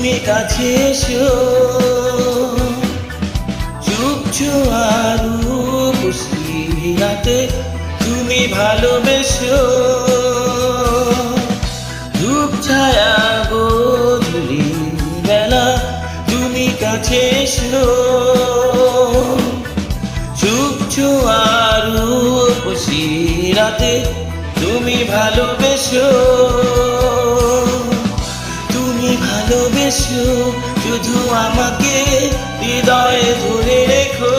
তুমি কাছে এসো, চুপছো আরো খুশিয়াতে তুমি ভালোবেসো। ধূপ ছায়া গোধূলি বেলা তুমি কাছে এসো, চুপছো আরো খুশিয়াতে তুমি ভালোবেসো। তুমি ভালোবেসো, শুধু আমাকে হৃদয়ে ধরে রেখো।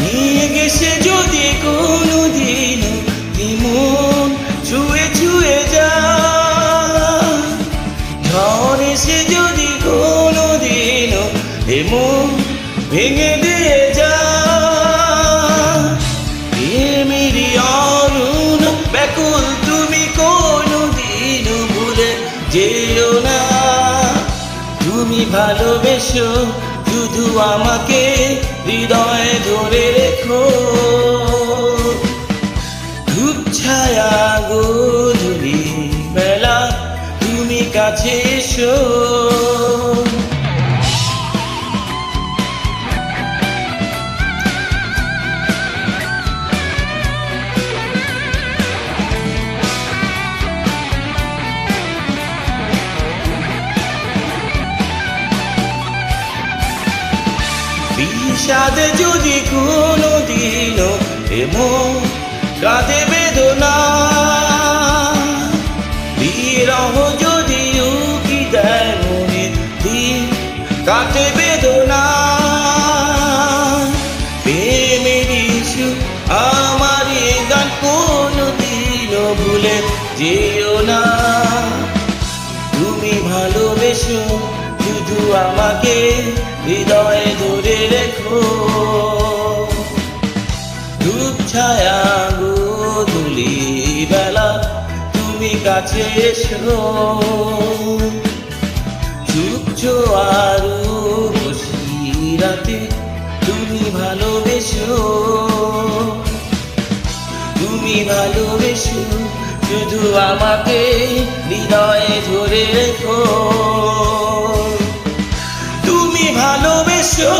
নিয়ে গেছে যদি কোনোদিন মন ছুঁয়ে ছুঁয়ে যা, ঝড় এসে যদি কোনোদিন মন ভেঙে দিয়ে যা। মেরি অরুণ ব্যাকুল তুমি কোনোদিন ভুলে যেও না। তুমি ভালোবেসো, শুধু আমাকে হৃদয়ে ধরে রেখো। ধূপ ছায়া গোধূলি বেলা তুমি কাছে এসো। বিষাদে যদি কোনোদিন এমন কাঁদে বেদনা, বিরহ যদি উকি দেয় মনে দিন কাটে বেদনা। প্রেমের ইস্যু আমার গান কোনোদিন ভুলে যেও না। তুমি ভালোবেসো, শুধু আমাকে হৃদয়ে ধরে রেখো। ধূপ ছায়া গোধূলি বেলা তুমি কাছে এসো, চুপছো আরো খুশিয়াতে তুমি ভালোবেসো। তুমি ভালোবেসো, শুধু আমাকে হৃদয়ে ধরে রেখো। তুমি ভালোবেসো।